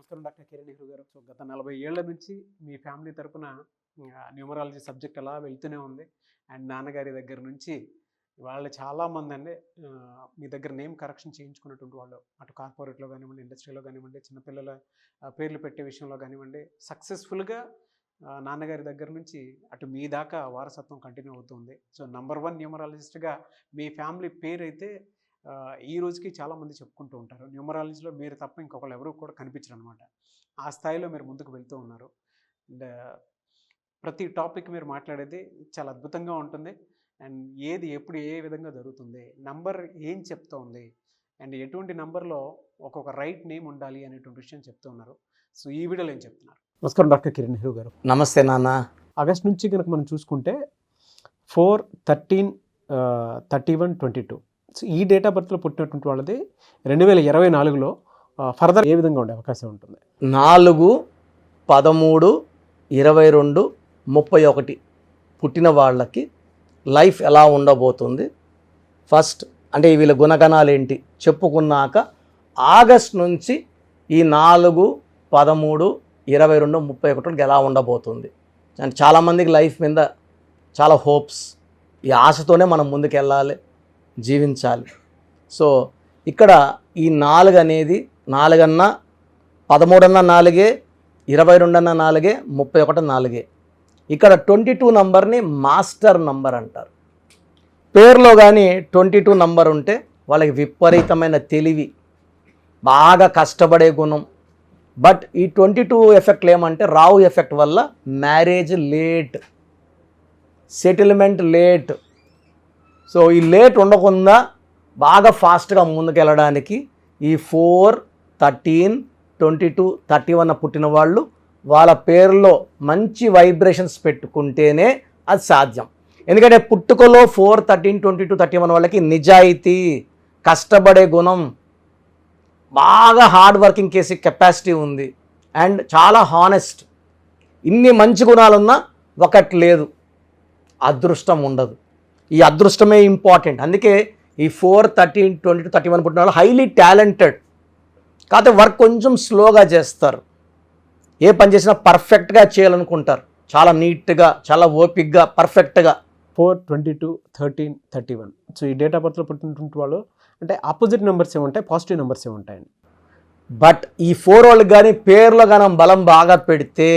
నమస్కారం డాక్టర్ కిరణ్ నెహ్రూ గారు. సో గత 40 ఏళ్ల నుంచి మీ ఫ్యామిలీ తరపున న్యూమరాలజీ సబ్జెక్ట్ అలా వెళ్తూనే ఉంది. అండ్ నాన్నగారి దగ్గర నుంచి వాళ్ళు చాలామంది అండి మీ దగ్గర నేమ్ కరెక్షన్ చేయించుకున్నటువంటి వాళ్ళు అటు కార్పొరేట్లో కానివ్వండి, ఇండస్ట్రీలో కానివ్వండి, చిన్నపిల్లల పేర్లు పెట్టే విషయంలో కానివ్వండి, సక్సెస్ఫుల్గా నాన్నగారి దగ్గర నుంచి అటు మీ దాకా వారసత్వం కంటిన్యూ అవుతుంది. సో నంబర్ 1 న్యూమరాలజిస్ట్గా మీ ఫ్యామిలీ పేరు అయితే ఈ రోజుకి చాలామంది చెప్పుకుంటూ ఉంటారు. న్యూమరాలజీలో మీరు తప్ప ఇంకొకళ్ళు ఎవరు కూడా కనిపించరు అనమాట. ఆ స్థాయిలో మీరు ముందుకు వెళ్తూ ఉన్నారు. అండ్ ప్రతి టాపిక్ మీరు మాట్లాడేది చాలా అద్భుతంగా ఉంటుంది. అండ్ ఏది ఎప్పుడు ఏ విధంగా జరుగుతుంది, నంబర్ ఏం చెప్తూ ఉంది, అండ్ ఎటువంటి నంబర్లో ఒక్కొక్క రైట్ నేమ్ ఉండాలి అనేటువంటి విషయం చెప్తూ ఉన్నారు. సో ఈ వీడియోలో ఏం చెప్తున్నారు? నమస్కారం డాక్టర్ కిరణ్ నెహ్రూ గారు. నమస్తే నాన్న. ఆగస్ట్ నుంచి కనుక మనం చూసుకుంటే 4, 13, 31, 22 సో ఈ డేట్ ఆఫ్ బర్త్లో పుట్టినటువంటి వాళ్ళది 2024లో ఫర్దర్ ఏ విధంగా ఉండే అవకాశం ఉంటుంది? 4, 13, 22, 31 పుట్టిన వాళ్ళకి లైఫ్ ఎలా ఉండబోతుంది, ఫస్ట్ అంటే వీళ్ళ గుణగణాలు ఏంటి చెప్పుకున్నాక ఆగస్ట్ నుంచి ఈ 4, 13, 22, 31 ఎలా ఉండబోతుంది అంటే చాలామందికి లైఫ్ మీద చాలా హోప్స్, ఈ ఆశతోనే మనం ముందుకు వెళ్ళాలి, జీవించాలి. సో ఇక్కడ ఈ 4 అనేది 4 అన్నా 13 అన్నా 4, 22 అన్నా 4, 31 4. ఇక్కడ 22 నంబర్ని మాస్టర్ నంబర్ అంటారు. పేరులో కానీ 22 నంబర్ ఉంటే వాళ్ళకి విపరీతమైన తెలివి, బాగా కష్టపడే గుణం. బట్ ఈ 22 ఎఫెక్ట్లు ఏమంటే రావు ఎఫెక్ట్ వల్ల marriage late, settlement late. So ఈ లేట్ ఉండకుండా బాగా ఫాస్ట్గా ముందుకెళ్ళడానికి ఈ 4, 13, 22, 31 పుట్టిన వాళ్ళు వాళ్ళ పేరులో మంచి వైబ్రేషన్స్ పెట్టుకుంటేనే అది సాధ్యం. ఎందుకంటే పుట్టుకలో 4, 13, 22, 31 వాళ్ళకి నిజాయితీ, కష్టపడే గుణం, బాగా హార్డ్ వర్కింగ్ చేసే కెపాసిటీ ఉంది అండ్ చాలా హానెస్ట్. ఇన్ని మంచి గుణాలున్నా ఒకటి లేదు, అదృష్టం ఉండదు. ఈ అదృష్టమే ఇంపార్టెంట్. అందుకే ఈ 4, 13, 22, 31 పుట్టిన వాళ్ళు హైలీ టాలెంటెడ్, కాకపోతే వర్క్ కొంచెం స్లోగా చేస్తారు. ఏ పని చేసినా పర్ఫెక్ట్గా చేయాలనుకుంటారు, చాలా నీట్గా, చాలా ఓపిక్గా, పర్ఫెక్ట్గా. 4, 22, 13, 31 సో ఈ డేట్ ఆఫ్ బర్త్లో పుట్టినటువంటి వాళ్ళు అంటే ఆపోజిట్ నెంబర్స్ ఏముంటాయి, పాజిటివ్ నెంబర్స్ ఏముంటాయండి? బట్ ఈ 4 వాళ్ళకి కానీ పేర్లో కానీ బలం బాగా పెడితే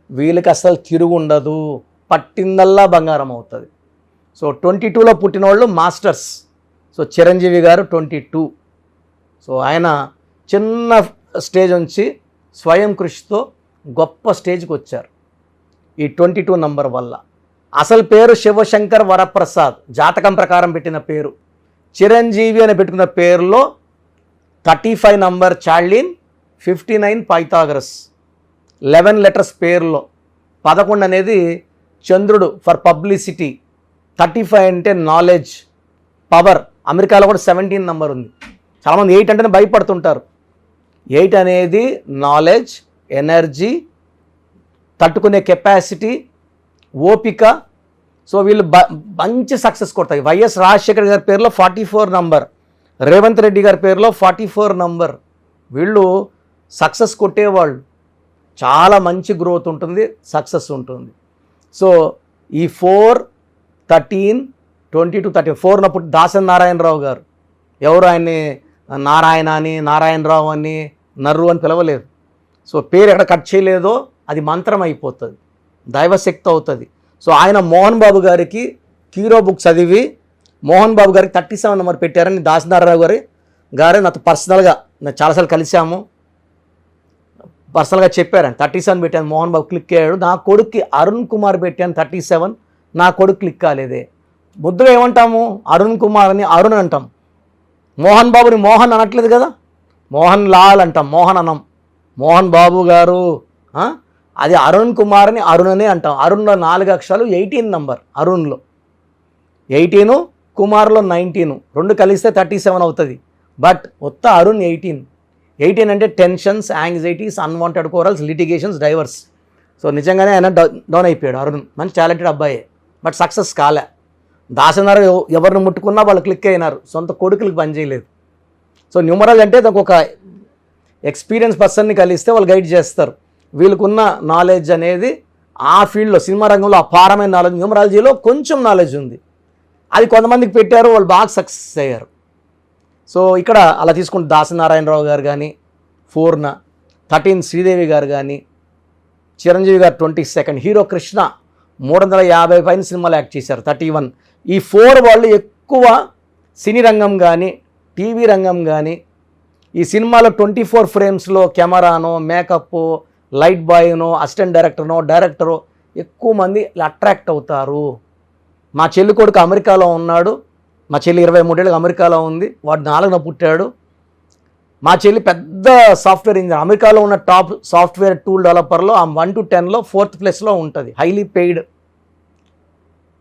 వీళ్ళకి అసలు తిరుగు ఉండదు, పట్టిందల్లా బంగారం అవుతుంది. సో 22లో పుట్టిన వాళ్ళు మాస్టర్స్. సో చిరంజీవి గారు 22. సో ఆయన చిన్న స్టేజ్ నుంచి స్వయం కృషితో గొప్ప స్టేజ్కి వచ్చారు ఈ 22 నంబర్ వల్ల. అసలు పేరు శివశంకర్ వరప్రసాద్, జాతకం ప్రకారం పెట్టిన పేరు. చిరంజీవి అని పెట్టుకున్న పేరులో 35 నంబర్ చార్లిన్, 59 పైథాగరస్, 11 లెటర్స్ పేరులో. 11 అనేది చంద్రుడు ఫర్ పబ్లిసిటీ, 35 అంటే నాలెడ్జ్, పవర్. అమెరికాలో కూడా 17 నంబర్ ఉంది. చాలామంది 8 అంటేనే భయపడుతుంటారు. 8 అనేది నాలెడ్జ్, ఎనర్జీ, తట్టుకునే కెపాసిటీ, ఓపిక. సో వీళ్ళు మంచి సక్సెస్ కొడతాయి. వైఎస్ రాజశేఖర్ గారి పేరులో 44 నంబర్, రేవంత్ రెడ్డి గారి పేరులో 44 నంబర్. వీళ్ళు సక్సెస్ కొట్టేవాళ్ళు. చాలా మంచి గ్రోత్ ఉంటుంది, సక్సెస్ ఉంటుంది. సో ఈ 4, 13, 22, 34 నప్పుడు దాసరి నారాయణరావు గారు, ఎవరు ఆయన్ని నారాయణ అని, నారాయణరావు అని, నర్రు అని పిలవలేదు. సో పేరు ఎక్కడ కట్ చేయలేదో అది మంత్రం అయిపోతుంది, దైవశక్తి అవుతుంది. సో ఆయన మోహన్ బాబు గారికి హీరో బుక్ చదివి మోహన్ బాబు గారికి 37 నెంబర్ పెట్టారని దాసరి నారాయణరావు గారు నాతో పర్సనల్గా చాలాసార్లు కలిసాము, పర్సనల్గా చెప్పారని 37 పెట్టాను. మోహన్ బాబు క్లిక్ అయ్యాడు. నా కొడుక్కి అరుణ్ కుమార్ పెట్టాను 37, నా కొడుకు క్లిక్ కాలేదే. ముద్దుగా ఏమంటాము? అరుణ్ కుమార్ అని అరుణ్ అంటాం. మోహన్ బాబుని మోహన్ అనట్లేదు కదా, మోహన్ లాల్ అంటాం, మోహన్ అనం. మోహన్ బాబు గారు అది అరుణ్ కుమార్ అని అరుణ్ అనే అంటాం. అరుణ్లో 4 అక్షరాలు, 18 నంబర్ అరుణ్లో. 18, కుమార్లో 19, 2 కలిస్తే 37 అవుతుంది. బట్ మొత్తం అరుణ్ 18 అంటే tensions, anxieties, unwanted corals, litigations, divorce. So నిజంగానే ఆయన డౌన్ అయిపోయాడు. అరుణ్ మంచి టాలెంటెడ్ అబ్బాయే, బట్ సక్సెస్ కాలే. దాసనారు ఎవరిని ముట్టుకున్నా వాళ్ళు క్లిక్ అయినారు, సొంత కొడుకులకు పని చేయలేదు. సో న్యూమరాలజీ అంటే ఒక ఎక్స్పీరియన్స్ పర్సన్ని కలిస్తే వాళ్ళు గైడ్ చేస్తారు. వీళ్ళకున్న నాలెడ్జ్ అనేది ఆ ఫీల్డ్లో సినిమా రంగంలో అపారమైన నాలెడ్జ్, న్యూమరాలజీలో కొంచెం నాలెడ్జ్ ఉంది, అది కొంతమందికి పెట్టారు, వాళ్ళు బాగా సక్సెస్ అయ్యారు. సో ఇక్కడ అలా తీసుకుంటే దాసనారాయణరావు గారు కానీ, 13 శ్రీదేవి గారు కానీ, చిరంజీవి గారు 22, హీరో కృష్ణ 350 పైన సినిమాలు యాక్ట్ చేశారు 31. ఈ 4 వాళ్ళు ఎక్కువ సినీ రంగం కానీ టీవీ రంగం కానీ ఈ సినిమాలో 24 ఫ్రేమ్స్లో కెమెరానో మేకప్ లైట్ బాయ్నో అసిస్టెంట్ డైరెక్టర్నో డైరెక్టరో ఎక్కువ మంది అట్రాక్ట్ అవుతారు. మా చెల్లి కొడుకు అమెరికాలో ఉన్నాడు, మా చెల్లి 23 ఏళ్ళకి అమెరికాలో ఉంది, వాడు 4న పుట్టాడు. మా చెల్లి పెద్ద సాఫ్ట్వేర్ ఇంజనీర్, అమెరికాలో ఉన్న టాప్ సాఫ్ట్వేర్ టూల్ డెవలపర్లో 1 to 10లో 4th ప్లేస్లో ఉంటుంది, హైలీ పెయిడ్.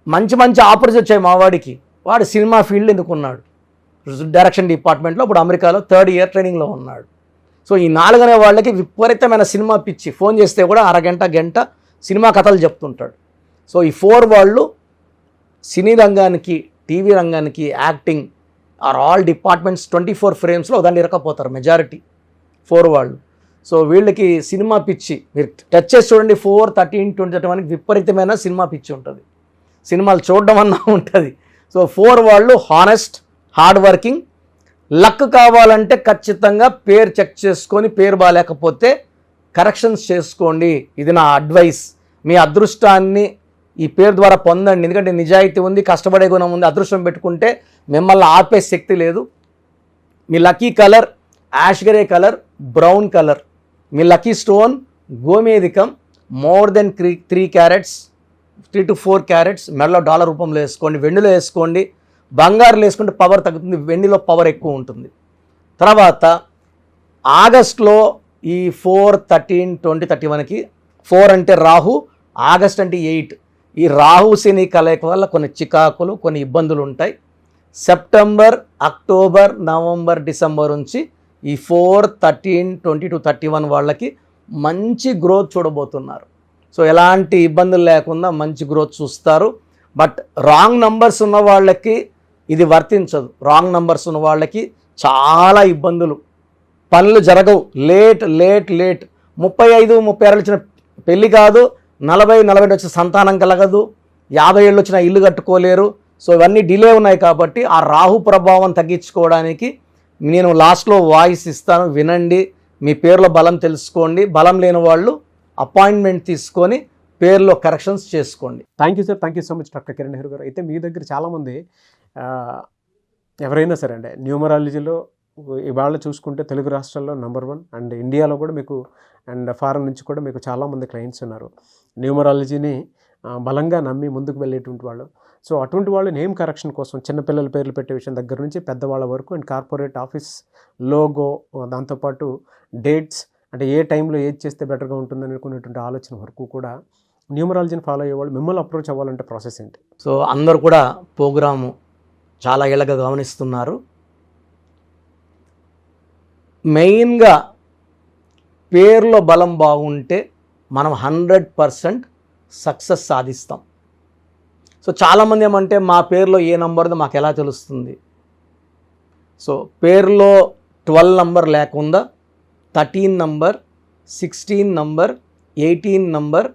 మంచి మంచి ఆఫర్స్ వచ్చాయి మా వాడికి, వాడు సినిమా ఫీల్డ్ ఎందుకున్నాడు, డైరెక్షన్ డిపార్ట్మెంట్లో ఇప్పుడు అమెరికాలో 3rd ఇయర్ ట్రైనింగ్లో ఉన్నాడు. సో ఈ 4 అనే వాళ్ళకి విపరీతమైన సినిమా పిచ్చి, ఫోన్ చేస్తే కూడా గంట సినిమా కథలు చెప్తుంటాడు. సో ఈ 4 వాళ్ళు సినీ రంగానికి టీవీ రంగానికి యాక్టింగ్ ఆర్ ఆల్ డిపార్ట్మెంట్స్ 24 ఫ్రేమ్స్లో దాన్ని ఇరకపోతారు మెజారిటీ 4 వాళ్ళు. సో వీళ్ళకి సినిమా పిచ్చి, మీరు టచ్ చేసి చూడండి, 4, 13, 20 విపరీతమైన సినిమా పిచ్చి ఉంటుంది, సినిమాలు చూడడం అన్నా ఉంటుంది. సో 4 వాళ్ళు హానెస్ట్, హార్డ్ వర్కింగ్. లక్ కావాలంటే ఖచ్చితంగా పేరు చెక్ చేసుకొని, పేరు బాగాలేకపోతే కరెక్షన్స్ చేసుకోండి, ఇది నా అడ్వైస్. మీ అదృష్టాన్ని ఈ పేరు ద్వారా పొందండి, ఎందుకంటే నిజాయితీ ఉంది, కష్టపడే గుణం ఉంది. అదృష్టం పెట్టుకుంటే మిమ్మల్ని ఆపే శక్తి లేదు. మీ lucky colour ash grey colour, brown colour. మీ లక్కీ స్టోన్ గోమేధికం, more than 3 carats, 3 to 4 carats. మెడలో డాలర్ రూపంలో వేసుకోండి, వెండిలో వేసుకోండి. బంగారులో వేసుకుంటే పవర్ తగ్గుతుంది, వెండిలో పవర్ ఎక్కువ ఉంటుంది. తర్వాత ఆగస్ట్లో ఈ 4, 13, 20, 31కి 4 అంటే రాహు, ఆగస్ట్ అంటే 8. ఈ రాహు శని కలయిక వల్ల కొన్ని చికాకులు, కొన్ని ఇబ్బందులు ఉంటాయి. సెప్టెంబర్, అక్టోబర్, నవంబర్, డిసెంబర్ నుంచి ఈ 4, 13, 20 to 31 వాళ్ళకి మంచి గ్రోత్ చూడబోతున్నారు. సో ఎలాంటి ఇబ్బందులు లేకుండా మంచి గ్రోత్ చూస్తారు. బట్ రాంగ్ నంబర్స్ ఉన్న వాళ్ళకి ఇది వర్తించదు. రాంగ్ నంబర్స్ ఉన్న వాళ్ళకి చాలా ఇబ్బందులు, పనులు జరగవు, లేట్ 35-36 వచ్చిన పెళ్ళి కాదు, 40-42 వచ్చిన సంతానం కలగదు, 50 ఏళ్ళు వచ్చిన ఇల్లు కట్టుకోలేరు. సో ఇవన్నీ డిలే ఉన్నాయి. కాబట్టి ఆ రాహు ప్రభావం తగ్గించుకోవడానికి నేను లాస్ట్లో వాయిస్ ఇస్తాను, వినండి. మీ పేరులో బలం తెలుసుకోండి. బలం లేని వాళ్ళు అపాయింట్మెంట్ తీసుకొని పేరులో కరెక్షన్స్ చేసుకోండి. Thank you sir, thank you so much doctor Kiran Nehru గారు. అయితే మీ దగ్గర చాలామంది ఎవరైనా సరే అండి న్యూమరాలజీలో ఇవాళ చూసుకుంటే తెలుగు రాష్ట్రాల్లో నెంబర్ 1 అండ్ ఇండియాలో కూడా మీకు అండ్ ఫారెన్ నుంచి కూడా మీకు చాలామంది క్లయింట్స్ ఉన్నారు న్యూమరాలజీని బలంగా నమ్మి ముందుకు వెళ్ళేటువంటి వాళ్ళు. సో అటువంటి వాళ్ళు నేమ్ కరెక్షన్ కోసం చిన్నపిల్లల పేర్లు పెట్టే విషయం దగ్గర నుంచి పెద్దవాళ్ళ వరకు అండ్ కార్పొరేట్ ఆఫీస్ లోగో, దాంతోపాటు డేట్స్, అంటే ఏ టైంలో ఏది చేస్తే బెటర్గా ఉంటుందని అనుకునేటువంటి ఆలోచన వరకు కూడా న్యూమరాలజీని ఫాలో అయ్యేవాళ్ళు మిమ్మల్ని అప్రోచ్ అవ్వాలంటే ప్రాసెస్ ఏంటి? సో అందరూ కూడా ప్రోగ్రాము చాలా ఏళ్ళగా గమనిస్తున్నారు. మెయిన్గా పేరులో బలం బాగుంటే మనం 100% సక్సెస్ సాధిస్తాం. సో చాలామంది ఏమంటే మా పేరులో ఏ నంబర్దో మాకు ఎలా తెలుస్తుంది? సో పేరులో 12 నంబర్ లేకుండా 13 number, 16 number, 18 number,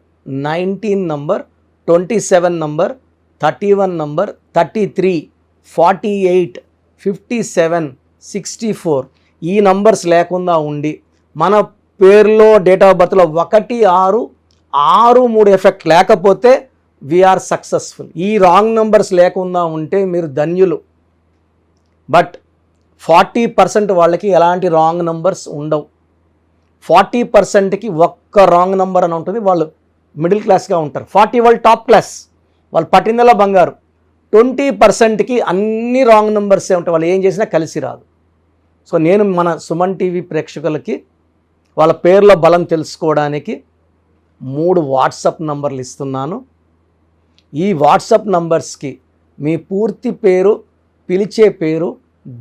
19 number, 27 number, 31 number, 33, 48, 57, 64 ఈ నంబర్స్ లేకుండా ఉండి మన పేరులో డేట్ ఆఫ్ బర్త్లో 1, 6, 6, 3 ఎఫెక్ట్ లేకపోతే వీఆర్ సక్సెస్ఫుల్. ఈ రాంగ్ నంబర్స్ లేకుండా ఉంటే మీరు ధన్యులు. బట్ 40% వాళ్ళకి ఎలాంటి రాంగ్ నంబర్స్ ఉండవు. 40%కి ఒక్క రాంగ్ నంబర్ అని ఉంటుంది, వాళ్ళు మిడిల్ క్లాస్గా ఉంటారు. 40 వాళ్ళు టాప్ క్లాస్, వాళ్ళు పట్టిందల్లా బంగారు. 20%కి అన్ని రాంగ్ నంబర్సే ఉంటాయి, వాళ్ళు ఏం చేసినా కలిసి రాదు. సో నేను మన సుమన్ టీవీ ప్రేక్షకులకి వాళ్ళ పేర్లో బలం తెలుసుకోవడానికి 3 వాట్సాప్ నంబర్లు ఇస్తున్నాను. ఈ వాట్సాప్ నంబర్స్కి మీ పూర్తి పేరు, పిలిచే పేరు,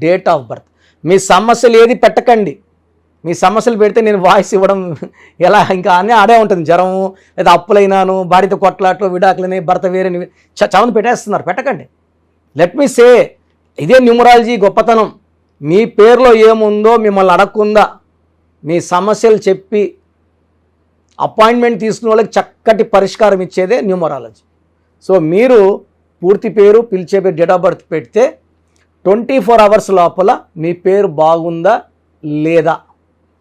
డేట్ ఆఫ్ బర్త్, మీ సమస్యలు ఏది పెట్టకండి. మీ సమస్యలు పెడితే నేను వాయిస్ ఇవ్వడం ఎలా, ఇంకా అన్నీ ఆడే ఉంటుంది. జ్వరము, లేదా అప్పులైనాను, భార్యతో కొట్లాట్లు, విడాకులని, భర్త వేరేని చవని పెట్టేస్తున్నారు. పెట్టకండి. లెట్ మీ సే, ఇదే న్యూమరాలజీ గొప్పతనం. మీ పేరులో ఏముందో మిమ్మల్ని అడగకుండా మీ సమస్యలు చెప్పి అపాయింట్మెంట్ తీసుకునే వాళ్ళకి చక్కటి పరిష్కారం ఇచ్చేదే న్యూమరాలజీ. సో మీరు పూర్తి పేరు, పిలిచే పేరు, డేట్ ఆఫ్ బర్త్ పెడితే 24 అవర్స్ లోపల మీ పేరు బాగుందా లేదా,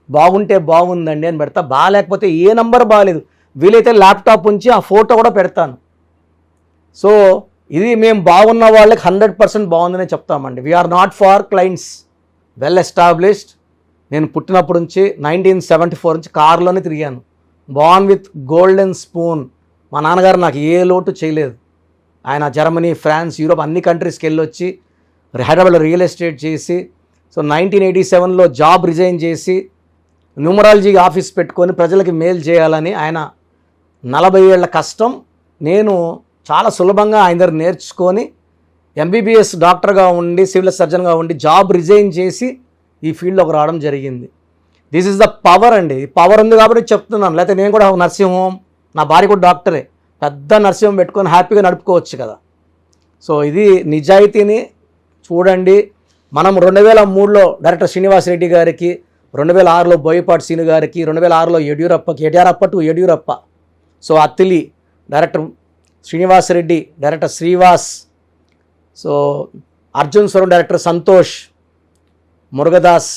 బాగుంటే బాగుందండి అని పెడతా, బాగాలేకపోతే ఏ నంబర్ బాగాలేదు, వీలైతే ల్యాప్టాప్ ఉంచి ఆ ఫోటో కూడా పెడతాను. సో ఇది మేము బాగున్న వాళ్ళకి 100% బాగుందనే చెప్తామండి. We are not far clients, well established. నేను పుట్టినప్పటి నుంచి 1974 నుంచి కార్లోనే తిరిగాను. Born with golden spoon. మా నాన్నగారు నాకు ఏ లోటు చేయలేదు. ఆయన జర్మనీ, ఫ్రాన్స్, యూరోప్ అన్ని కంట్రీస్కి వెళ్ళొచ్చి హైదరాబాద్లో రియల్ ఎస్టేట్ చేసి, సో 1987లో జాబ్ రిజైన్ చేసి న్యూమరాలజీ ఆఫీస్ పెట్టుకొని ప్రజలకి మేలు చేయాలని ఆయన 40 ఏళ్ల కష్టం నేను చాలా సులభంగా ఆయన దగ్గర నేర్చుకొని ఎంబీబీఎస్ డాక్టర్గా ఉండి, సివిల్ సర్జన్గా ఉండి జాబ్ రిజైన్ చేసి ఈ ఫీల్డ్లోకి రావడం జరిగింది. దిస్ ఈజ్ ద పవర్ అండి. పవర్ ఉంది కాబట్టి చెప్తున్నాను. లేకపోతే నేను కూడా నర్సింగ్ హోమ్, నా భార్య కూడా డాక్టరే, పెద్ద నర్సింగ్ హోమ్ పెట్టుకొని హ్యాపీగా నడుపుకోవచ్చు కదా. సో ఇది నిజాయితీని చూడండి. మనం 2003లో డైరెక్టర్ శ్రీనివాస్ రెడ్డి గారికి, 2006లో బోయపాటి సీను గారికి, 2006లో Yeddyurappa, so Attili director Srinivas Reddy, director Srivas, so Arjun స్వరం డైరెక్టర్ సంతోష్, మురుగదాస్,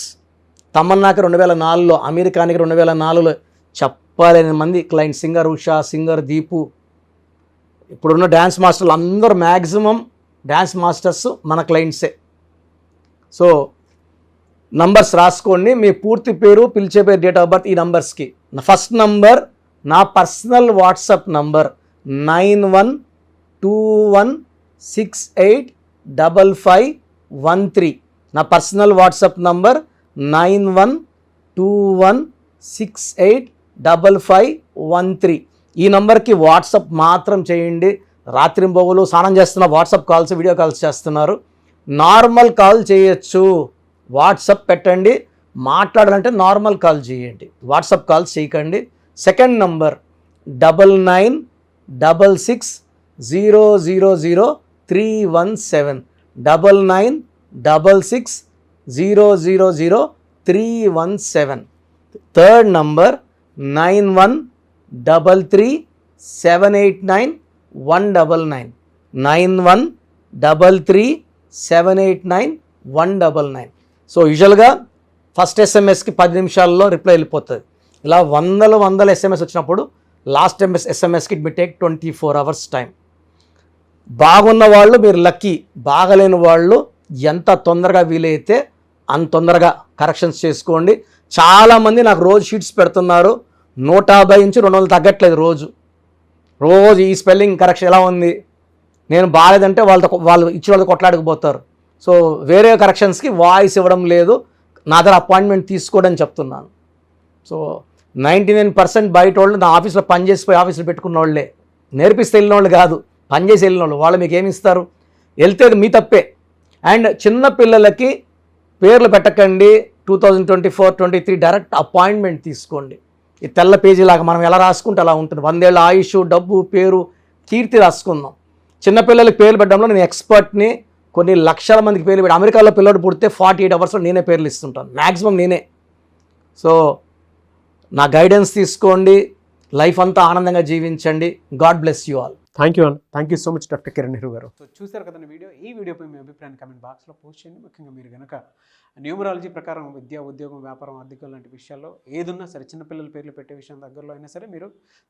తమన్నాకి 2004లో, అమెరికానికి 2004లో చెప్పలేని మంది client, singer Usha, singer Deepu, ఇప్పుడున్న డ్యాన్స్ మాస్టర్లు అందరూ మ్యాక్సిమం డ్యాన్స్ మాస్టర్స్ మన క్లయింట్సే. సో నంబర్స్ రాసుకోండి. మీ పూర్తి పేరు, పిలిచే పేరు, డేట్ ఆఫ్ బర్త్ ఈ నంబర్స్కి. ఫస్ట్ నంబర్ నా పర్సనల్ వాట్సాప్ నంబర్ 9121685513. నా పర్సనల్ వాట్సాప్ నంబర్ 9121685513. ఈ నంబర్కి వాట్సాప్ మాత్రం చేయండి. రాత్రింబొగులు స్నానం చేస్తున్న వాట్సాప్ కాల్స్, వీడియో కాల్స్ చేస్తున్నారు. నార్మల్ కాల్ చేయొచ్చు, వాట్సాప్ పెట్టండి. మాట్లాడాలంటే నార్మల్ కాల్ చేయండి, వాట్సాప్ కాల్స్ చేయకండి. Second number 9966000317, 9966000317. Third number 9133789199, 9133789199. So యూజువల్గా ఫస్ట్ ఎస్ఎంఎస్కి 10 నిమిషాల్లో రిప్లై వెళ్ళిపోతుంది. ఇలా వందల ఎస్ఎంఎస్ వచ్చినప్పుడు లాస్ట్ ఎస్ఎంఎస్కి it may take 24 hours time. బాగున్న వాళ్ళు మీరు లక్కీ, బాగలేని వాళ్ళు ఎంత తొందరగా వీలైతే అంత తొందరగా కరెక్షన్స్ చేసుకోండి. చాలామంది నాకు రోజు షీట్స్ పెడుతున్నారు, 150 నుంచి 200 తగ్గట్లేదు రోజు ఈ స్పెల్లింగ్ కరెక్షన్ ఎలా ఉంది, నేను బాగాలేదంటే వాళ్ళు ఇచ్చిన వాళ్ళు కొట్లాడకపోతారు. సో వేరే కరెక్షన్స్కి వాయిస్ ఇవ్వడం లేదు, నా దగ్గర అపాయింట్మెంట్ తీసుకోవడం చెప్తున్నాను. సో 99% బయట వాళ్ళు నా ఆఫీస్లో పనిచేసిపోయి ఆఫీస్లో పెట్టుకున్న వాళ్ళే, నేర్పిస్తే వెళ్ళిన వాళ్ళు కాదు, పనిచేసి వెళ్ళిన వాళ్ళు. వాళ్ళు మీకు ఏమి ఇస్తారు? వెళ్తే మీ తప్పే. అండ్ చిన్న పిల్లలకి పేర్లు పెట్టకండి. 2024-23 డైరెక్ట్ అపాయింట్మెంట్ తీసుకోండి. ఈ తెల్ల పేజీలాగా మనం ఎలా రాసుకుంటే అలా ఉంటుంది. 100 ఏళ్ళ ఆయుష్, డబ్బు, పేరు, కీర్తి రాసుకుందాం. చిన్నపిల్లలకి పేర్లు పెట్టడంలో నేను ఎక్స్పర్ట్ని. కొన్ని లక్షల మందికి పేర్లు పెట్టి, అమెరికాలో పిల్లడు పుడితే 48 అవర్స్లో నేనే పేర్లు ఇస్తుంటాను, మ్యాక్సిమం నేనే. సో నా గైడెన్స్ తీసుకోండి, లైఫ్ అంతా ఆనందంగా జీవించండి. God bless you all. Thank you అన్న, thank you so much doctor Kiran Nehru గారు. సో చూసారు కదండి వీడియో. ఈ వీడియోపై మీ అభిప్రాయాన్ని కామెంట్ బాక్స్లో పోస్ట్ చేయండి. ముఖ్యంగా మీరు కనుక న్యూమరాలజీ ప్రకారం విద్య, ఉద్యోగం, వ్యాపారం, ఆర్థికం లాంటి విషయాల్లో ఏదున్నా సరే, చిన్నపిల్లల పేర్లు పెట్టే విషయం దగ్గరలో అయినా సరే మీరు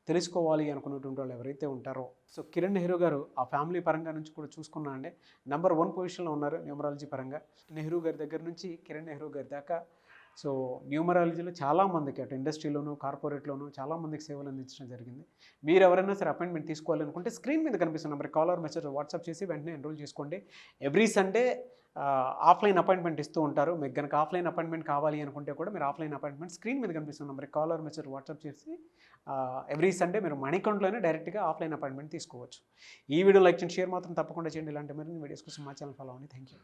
తెలుసుకోవాలి అనుకున్నటువంటి వాళ్ళు ఎవరైతే ఉంటారో, సో కిరణ్ నెహ్రూ గారు ఆ ఫ్యామిలీ పరంగా నుంచి కూడా చూసుకున్నా అండి నెంబర్ 1 పొజిషన్లో ఉన్నారు న్యూమరాలజీ పరంగా. నెహ్రూ గారి దగ్గర నుంచి కిరణ్ నెహ్రూ గారి దాకా సో న్యూమరాలజీలో చాలామందికి అటు ఇండస్ట్రీలోను, కార్పొరేట్లోను చాలామందికి సేవలు అందించడం జరిగింది. మీరు ఎవరైనా సరే అపాయింట్మెంట్ తీసుకోవాలనుకుంటే స్క్రీన్ మీద కనిపిస్తున్న number call or message WhatsApp చేసి వెంటనే ఎన్రోల్ చేసుకోండి. ఎవ్రీ సండే ఆఫ్లైన్ అపాయింట్మెంట్ ఇస్తూ ఉంటారు. మీకు కనుక ఆఫ్లైన్ అపాయింట్మెంట్ కావాలి అనుకుంటే కూడా మీరు ఆఫ్లైన్ అపాయింట్మెంట్ స్క్రీన్ మీద కనిపిస్తున్న number call or message WhatsApp చేసి ఎవ్రీ సండే మీరు మణికంట్లోనే డైరెక్ట్గా ఆఫ్లైన్ అపాయింట్మెంట్ తీసుకోవచ్చు. ఈ వీడియో లైక్ చేయండి, షేర్ మాత్రం తప్పకుండా చేయండి. ఇలాంటి మరిన్ని వీడియోస్ కోసం మా ఛానల్ ఫాలో అవ్వండి. Thank you.